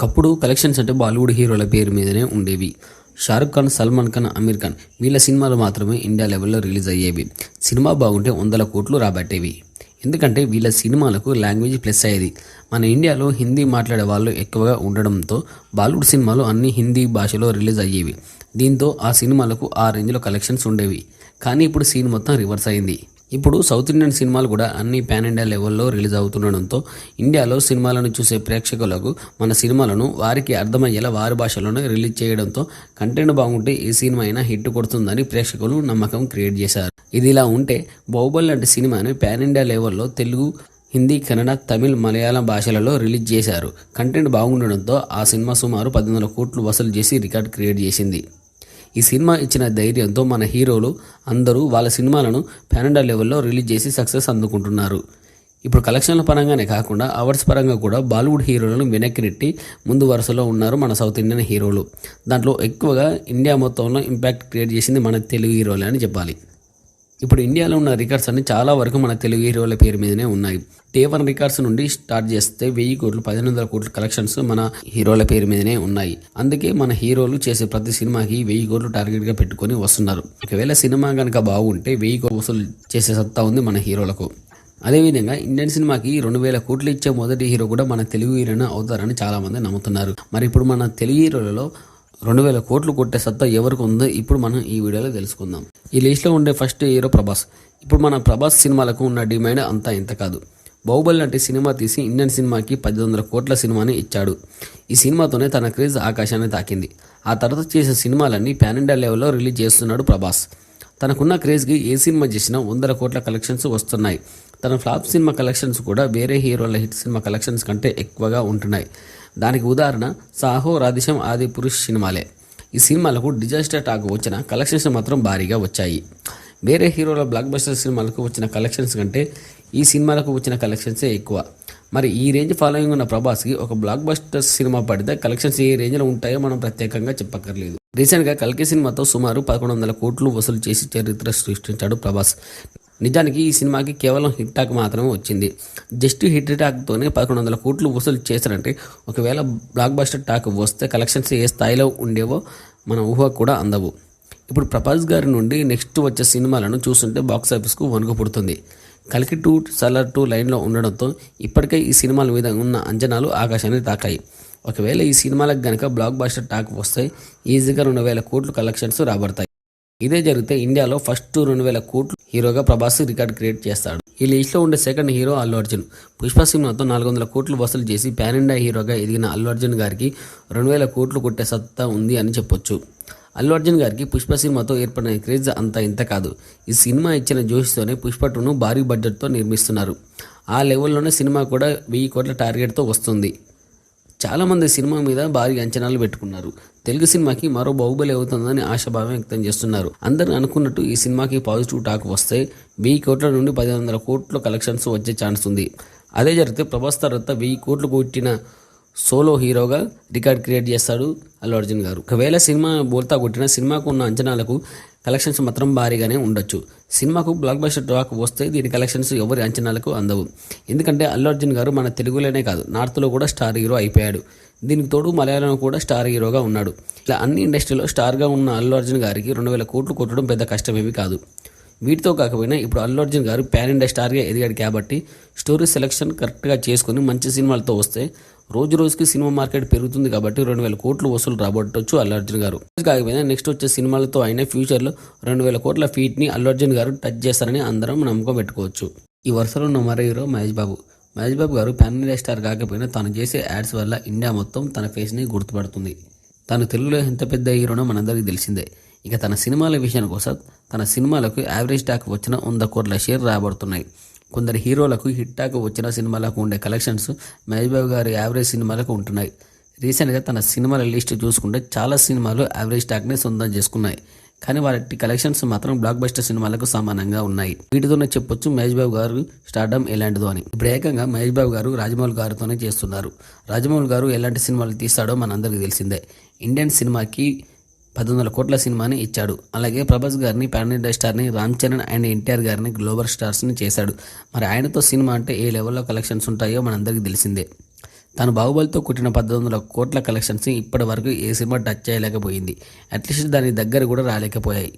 ఒకప్పుడు కలెక్షన్స్ అంటే బాలీవుడ్ హీరోల పేరు మీదనే ఉండేవి. షారుఖ్ ఖాన్, సల్మాన్ ఖాన్, అమీర్ ఖాన్ వీళ్ళ సినిమాలు మాత్రమే ఇండియా లెవెల్లో రిలీజ్ అయ్యేవి. సినిమా బాగుంటే 100 కోట్లు రాబట్టేవి. ఎందుకంటే వీళ్ళ సినిమాలకు లాంగ్వేజ్ ప్లస్ అయ్యేది. మన ఇండియాలో హిందీ మాట్లాడే వాళ్ళు ఎక్కువగా ఉండడంతో బాలీవుడ్ సినిమాలు అన్ని హిందీ భాషలో రిలీజ్ అయ్యేవి. దీంతో ఆ సినిమాలకు ఆ రేంజ్లో కలెక్షన్స్ ఉండేవి. కానీ ఇప్పుడు సీన్ మొత్తం రివర్స్ అయింది. ఇప్పుడు సౌత్ ఇండియన్ సినిమాలు కూడా అన్ని పాన్ ఇండియా లెవెల్లో రిలీజ్ అవుతుండడంతో ఇండియాలో సినిమాలను చూసే ప్రేక్షకులకు మన సినిమాలను వారికి అర్థమయ్యేలా వారి భాషలోనే రిలీజ్ చేయడంతో కంటెంట్ బాగుంటే ఏ సినిమా అయినా హిట్ కొడుతుందని ప్రేక్షకులు నమ్మకం క్రియేట్ చేశారు. ఇది ఇలా ఉంటే బాహుబలి లాంటి సినిమాని పాన్ ఇండియా లెవెల్లో తెలుగు, హిందీ, కన్నడ, తమిళ్, మలయాళం భాషలలో రిలీజ్ చేశారు. కంటెంట్ బాగుండడంతో ఆ సినిమా సుమారు 1,400 కోట్లు వసూలు చేసి రికార్డ్ క్రియేట్ చేసింది. ఈ సినిమా ఇచ్చిన ధైర్యంతో మన హీరోలు అందరూ వాళ్ళ సినిమాలను పాన్ ఇండియా లెవెల్లో రిలీజ్ చేసి సక్సెస్ అందుకుంటున్నారు. ఇప్పుడు కలెక్షన్ల పరంగానే కాకుండా అవార్డ్స్ పరంగా కూడా బాలీవుడ్ హీరోలను వెనక్కి నెట్టి ముందు వరుసలో ఉన్నారు మన సౌత్ ఇండియన్ హీరోలు. దాంట్లో ఎక్కువగా ఇండియా మొత్తంలో ఇంపాక్ట్ క్రియేట్ చేసింది మన తెలుగు హీరోలే అని చెప్పాలి. ఇప్పుడు ఇండియాలో ఉన్న రికార్డ్స్ అన్ని చాలా వరకు మన తెలుగు హీరోల పేరు మీదనే ఉన్నాయి. T1 రికార్డ్స్ నుండి స్టార్ట్ చేస్తే 1000 కోట్లు, 1,500 కోట్ల కలెక్షన్స్ మన హీరోల పేరు మీదనే ఉన్నాయి. అందుకే మన హీరోలు చేసే ప్రతి సినిమాకి 1000 కోట్లు టార్గెట్గా పెట్టుకొని వస్తున్నారు. ఒకవేళ సినిమా కనుక బాగుంటే 1000 కోట్లు వసూలు చేసే సత్తా ఉంది మన హీరోలకు. అదేవిధంగా ఇండియన్ సినిమాకి 2,000 కోట్లు ఇచ్చే మొదటి హీరో కూడా మన తెలుగు హీరోనే అవుతారని చాలా మంది నమ్ముతున్నారు. మరి ఇప్పుడు మన తెలుగు హీరోలలో 2,000 కోట్లు కొట్టే సత్తా ఎవరికి ఉందో ఇప్పుడు మనం ఈ వీడియోలో తెలుసుకుందాం. ఈ లిస్ట్లో ఉండే ఫస్ట్ హీరో ప్రభాస్. ఇప్పుడు మన ప్రభాస్ సినిమాలకు ఉన్న డిమాండ్ అంతా ఇంత కాదు. బాహుబలి లాంటి సినిమా తీసి ఇండియన్ సినిమాకి 1,000 కోట్ల సినిమాని ఇచ్చాడు. ఈ సినిమాతోనే తన క్రేజ్ ఆకాశాన్ని తాకింది. ఆ తర్వాత చేసే సినిమాలన్నీ పాన్ ఇండియా లెవెల్లో రిలీజ్ చేస్తున్నాడు ప్రభాస్. తనకున్న క్రేజ్కి ఏ సినిమా చేసినా 100 కోట్ల కలెక్షన్స్ వస్తున్నాయి. తన ఫ్లాప్ సినిమా కలెక్షన్స్ కూడా వేరే హీరోల హిట్ సినిమా కలెక్షన్స్ కంటే ఎక్కువగా ఉంటున్నాయి. దానికి ఉదాహరణ సాహో, రాధేశ్యామ్, ఆది పురుష్ సినిమాలే. ఈ సినిమాలకు డిజాస్టర్ టాక్ వచ్చిన కలెక్షన్స్ మాత్రం భారీగా వచ్చాయి. వేరే హీరోల బ్లాక్ బస్టర్ సినిమాలకు వచ్చిన కలెక్షన్స్ కంటే ఈ సినిమాలకు వచ్చిన కలెక్షన్సే ఎక్కువ. మరి ఈ రేంజ్ ఫాలోయింగ్ ఉన్న ప్రభాస్కి ఒక బ్లాక్ బస్టర్ సినిమా పడితే కలెక్షన్స్ ఏ రేంజ్లో ఉంటాయో మనం ప్రత్యేకంగా చెప్పక్కర్లేదు. రీసెంట్గా కల్కి సినిమాతో సుమారు 1,100 కోట్లు వసూలు చేసి చరిత్ర సృష్టించాడు ప్రభాస్. నిజానికి ఈ సినిమాకి కేవలం హిట్ టాక్ మాత్రమే వచ్చింది. జస్ట్ హిట్ టాక్తోనే 1,100 కోట్లు వసూలు చేశారంటే ఒకవేళ బ్లాక్ బస్టర్ టాక్ వస్తే కలెక్షన్స్ ఏ స్థాయిలో ఉండేవో మన ఊహ కూడా అందవు. ఇప్పుడు ప్రభాస్ గారి నుండి నెక్స్ట్ వచ్చే సినిమాలను చూస్తుంటే బాక్స్ ఆఫీస్కు వణుకు పుడుతుంది. కల్కి 2, సలార్ 2 లైన్లో ఉండడంతో ఇప్పటికే ఈ సినిమాల మీద ఉన్న అంచనాలు ఆకాశాన్ని తాకాయి. ఒకవేళ ఈ సినిమాలకు గనక బ్లాక్ బస్టర్ టాక్ వస్తే ఈజీగా 2,000 కోట్లు కలెక్షన్స్ రాబడతాయి. ఇదే జరిగితే ఇండియాలో ఫస్ట్ 2,000 కోట్లు హీరోగా ప్రభాస్ రికార్డ్ క్రియేట్ చేస్తాడు. ఈ లిస్ట్లో ఉండే సెకండ్ హీరో అల్లు అర్జున్. పుష్ప సినిమాతో 400 కోట్లు వసూలు చేసి పాన్ ఇండియా హీరోగా ఎదిగిన అల్లు అర్జున్ గారికి 2,000 కోట్లు కొట్టే సత్తా ఉంది అని చెప్పొచ్చు. అల్లు అర్జున్ గారికి పుష్ప సినిమాతో ఏర్పడిన క్రేజ్ అంతా ఇంత కాదు. ఈ సినిమా ఇచ్చిన జోష్తోనే పుష్ప 2ను భారీ బడ్జెట్తో నిర్మిస్తున్నారు. ఆ లెవెల్లోనే సినిమా కూడా 1000 కోట్ల టార్గెట్తో వస్తుంది. చాలామంది సినిమా మీద భారీ అంచనాలు పెట్టుకున్నారు. తెలుగు సినిమాకి మరో బాహుబలి అవుతుందని ఆశాభావం వ్యక్తం చేస్తున్నారు. అందరూ అనుకున్నట్టు ఈ సినిమాకి పాజిటివ్ టాక్ వస్తే 1000 కోట్ల నుండి 1,100 కోట్ల కలెక్షన్స్ వచ్చే ఛాన్స్ ఉంది. అదే జరిగితే ప్రభాస్ తర్వాత 1000 కోట్లు కొట్టిన సోలో హీరోగా రికార్డ్ క్రియేట్ చేస్తాడు అల్లు అర్జున్ గారు. ఒకవేళ సినిమా బోల్తా కొట్టిన సినిమాకు ఉన్న అంచనాలకు కలెక్షన్స్ మాత్రం భారీగానే ఉండొచ్చు. సినిమాకు బ్లాక్ బస్టర్ టాక్ వస్తే దీని కలెక్షన్స్ ఎవరి అంచనాలకు అందవు. ఎందుకంటే అల్లు అర్జున్ గారు మన తెలుగులోనే కాదు నార్త్లో కూడా స్టార్ హీరో అయిపోయాడు. దీనికి తోడు మలయాళంలో కూడా స్టార్ హీరోగా ఉన్నాడు. ఇలా అన్ని ఇండస్ట్రీలో స్టార్గా ఉన్న అల్లు అర్జున్ గారికి 2,000 కోట్లు కొట్టడం పెద్ద కష్టమేమీ కాదు. వీటితో కాకపోయినా ఇప్పుడు అల్లు అర్జున్ గారు పాన్ ఇండియా స్టార్గా ఎదిగాడు కాబట్టి స్టోరీ సెలెక్షన్ కరెక్ట్గా చేసుకుని మంచి సినిమాలతో వస్తే రోజు రోజుకి సినిమా మార్కెట్ పెరుగుతుంది కాబట్టి 2,000 కోట్లు వసూలు రాబట్టొచ్చు అల్లు అర్జున్ గారు. కాకపోయినా నెక్స్ట్ వచ్చే సినిమాలతో అయినా ఫ్యూచర్లో 2,000 కోట్ల ఫీట్ని అల్లు అర్జున్ గారు టచ్ చేస్తారని అందరం నమ్మకం పెట్టుకోవచ్చు. ఈ వరుసలో ఉన్న మరో హీరో మహేష్ బాబు. మహేష్ బాబు గారు పాన్ ఇండియా స్టార్ కాకపోయినా తను చేసే యాడ్స్ వల్ల ఇండియా మొత్తం తన ఫేస్ని గుర్తుపడుతుంది. తను తెలుగులో ఎంత పెద్ద హీరోనో మనందరికీ తెలిసిందే. ఇక తన సినిమాల విషయానికి వస్తే తన సినిమాలకు యావరేజ్ టాక్ వచ్చిన 100 కోట్ల షేర్ రాబడుతున్నాయి. కొందరు హీరోలకు హిట్ టాక్ వచ్చిన సినిమాలకు ఉండే కలెక్షన్స్ మహేష్ బాబు గారి యావరేజ్ సినిమాలకు ఉంటున్నాయి. రీసెంట్గా తన సినిమాల లిస్ట్ చూసుకుంటే చాలా సినిమాలు యావరేజ్ టాక్ని సొంతం చేసుకున్నాయి. కానీ వాటి కలెక్షన్స్ మాత్రం బ్లాక్ బస్టర్ సినిమాలకు సమానంగా ఉన్నాయి. వీటితోనే చెప్పొచ్చు మహేష్ బాబు గారు స్టార్డమ్ ఎలాంటిదో అని. ఇప్పుడు ఏకంగా మహేష్ బాబు గారు రాజమౌళి గారితోనే చేస్తున్నారు. రాజమౌళి గారు ఎలాంటి సినిమాలు తీస్తాడో మనందరికీ తెలిసిందే. ఇండియన్ సినిమాకి 1,100 కోట్ల సినిమాని ఇచ్చాడు. అలాగే ప్రభాస్ గారిని పాన్ ఇండియా స్టార్ని, రామ్ చరణ్ అండ్ ఎన్టీఆర్ గారిని గ్లోబల్ స్టార్స్ని చేశాడు. మరి ఆయనతో సినిమా అంటే ఏ లెవెల్లో కలెక్షన్స్ ఉంటాయో మనందరికీ తెలిసిందే. తను బాహుబలితో కొట్టిన 1800 కోట్ల కలెక్షన్స్ ఇప్పటి వరకు ఏ సినిమా టచ్ చేయలేకపోయింది. అట్లీస్ట్ దాని దగ్గర కూడా రాలేకపోయాయి.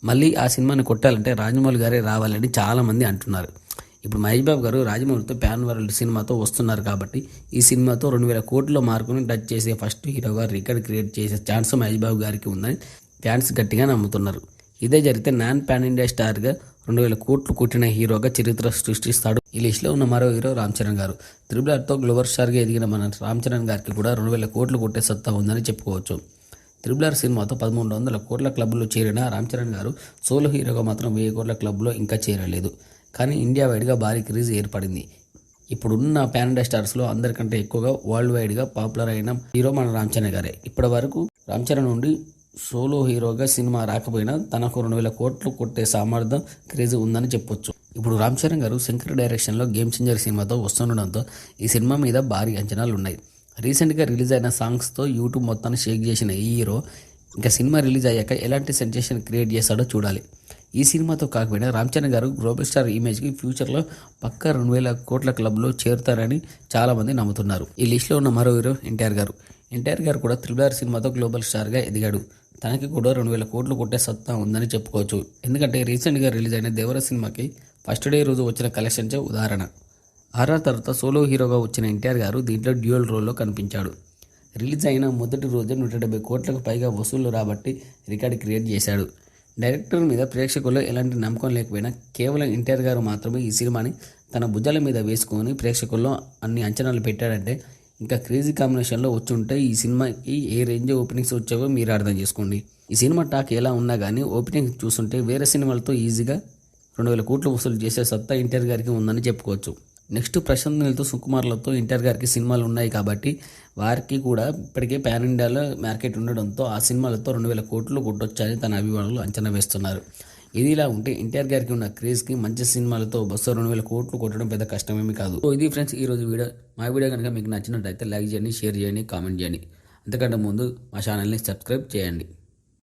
మళ్ళీ ఆ సినిమాని కొట్టాలంటే రాజమౌళి గారే రావాలని చాలామంది అంటున్నారు. ఇప్పుడు మహేష్ బాబు గారు రాజమౌళితో ప్యాన్ వరల్డ్ సినిమాతో వస్తున్నారు కాబట్టి ఈ సినిమాతో 2000 కోట్ల మార్కుని టచ్ చేసే ఫస్ట్ హీరోగా రికార్డ్ క్రియేట్ చేసే ఛాన్స్ మహేష్ బాబు గారికి ఉందని ఫ్యాన్స్ గట్టిగా నమ్ముతున్నారు. ఇదే జరిగితే నాన్ పాన్ ఇండియా స్టార్గా 2000 కోట్లు కొట్టిన హీరోగా చరిత్ర సృష్టిస్తాడు. ఈ లిస్టులో ఉన్న మరో హీరో రామ్ చరణ్ గారు. త్రిబుల్ గ్లోబల్ స్టార్గా ఎదిగిన మన రామ్ చరణ్ గారికి కూడా 2000 కోట్లు కొట్టే సత్తా ఉందని చెప్పుకోవచ్చు. త్రిబుల్ సినిమాతో 1300 కోట్ల క్లబ్లో చేరిన రామ్ చరణ్ గారు సోలో హీరోగా మాత్రం 1000 కోట్ల క్లబ్లో ఇంకా చేరలేదు. కానీ ఇండియా వైడ్గా భారీ క్రేజ్ ఏర్పడింది. ఇప్పుడున్న పాన్ ఇండియా స్టార్స్లో అందరికంటే ఎక్కువగా వరల్డ్ వైడ్గా పాపులర్ అయిన హీరో మన రామ్ చరణ్ గారే. ఇప్పటి వరకు రామ్ చరణ్ నుండి సోలో హీరోగా సినిమా రాకపోయినా తనకు 2000 కోట్లు కొట్టే సామర్థ్యం క్రేజ్ ఉందని చెప్పొచ్చు. ఇప్పుడు రామ్ చరణ్ గారు శంకర్ డైరెక్షన్లో గేమ్ చేంజర్ సినిమాతో వస్తుండడంతో ఈ సినిమా మీద భారీ అంచనాలు ఉన్నాయి. రీసెంట్గా రిలీజ్ అయిన సాంగ్స్తో యూట్యూబ్ మొత్తాన్ని షేక్ చేసిన ఈ హీరో ఇంకా సినిమా రిలీజ్ అయ్యాక ఎలాంటి సెన్సేషన్ క్రియేట్ చేస్తాడో చూడాలి. ఈ సినిమాతో కాకపోయినా రామ్ చరణ్ గారు గ్లోబల్ స్టార్ ఇమేజ్కి ఫ్యూచర్లో పక్కా 2000 కోట్ల క్లబ్లో చేరుతారని చాలామంది నమ్ముతున్నారు. ఈ లిస్టులో ఉన్న మరో హీరో ఎన్టీఆర్ గారు. ఎన్టీఆర్ గారు కూడా త్రిబుల్ సినిమాతో గ్లోబల్ స్టార్గా ఎదిగాడు. తనకి కూడా 2000 కోట్లు కొట్టే సత్తా ఉందని చెప్పుకోవచ్చు. ఎందుకంటే రీసెంట్గా రిలీజ్ అయిన దేవర సినిమాకి ఫస్ట్ డే రోజు వచ్చిన కలెక్షన్సే ఉదాహరణ. ఆర్ఆర్ తర్వాత సోలో హీరోగా వచ్చిన ఎన్టీఆర్ గారు దీంట్లో డ్యూయల్ రోల్లో కనిపించాడు. రిలీజ్ అయిన మొదటి రోజే 170 కోట్లకు పైగా వసూళ్లు రాబట్టి రికార్డు క్రియేట్ చేశాడు. డైరెక్టర్ మీద ప్రేక్షకుల్లో ఎలాంటి నమ్మకం లేకపోయినా కేవలం ఎన్టీఆర్ గారు మాత్రమే ఈ సినిమాని తన భుజాల మీద వేసుకొని ప్రేక్షకుల్లో అన్ని అంచనాలు పెట్టాడంటే ఇంకా క్రేజీ కాంబినేషన్లో వచ్చి ఉంటే ఈ సినిమాకి ఏ రేంజ్ ఓపెనింగ్స్ వచ్చావో మీరు అర్థం చేసుకోండి. ఈ సినిమా టాక్ ఎలా ఉన్నా కానీ ఓపెనింగ్ చూస్తుంటే వేరే సినిమాలతో ఈజీగా 2000 కోట్లు వసూలు చేసే సత్తా ఎన్టీఆర్ గారికి ఉందని చెప్పుకోవచ్చు. నెక్స్ట్ ప్రశాంత్ నీల్తో సుకుమార్లతో ఎన్టీఆర్ గారికి సినిమాలు ఉన్నాయి కాబట్టి వారికి కూడా ఇప్పటికే పాన్ ఇండియాలో మార్కెట్ ఉండడంతో ఆ సినిమాలతో 2000 కోట్లు కొట్టొచ్చని తన అభిమానులు అంచనా వేస్తున్నారు. ఇది ఇలా ఉంటే ఎన్టీఆర్ గారికి ఉన్న క్రేజ్కి మంచి సినిమాలతో బస్సు 2000 కోట్లు కొట్టడం పెద్ద కష్టమేమి కాదు. సో ఇది ఫ్రెండ్స్ ఈరోజు వీడియో. మా వీడియో కనుక మీకు నచ్చినట్టయితే లైక్ చేయండి, షేర్ చేయండి, కామెంట్ చేయండి. అంతకంటే ముందు మా ఛానల్ని సబ్స్క్రైబ్ చేయండి.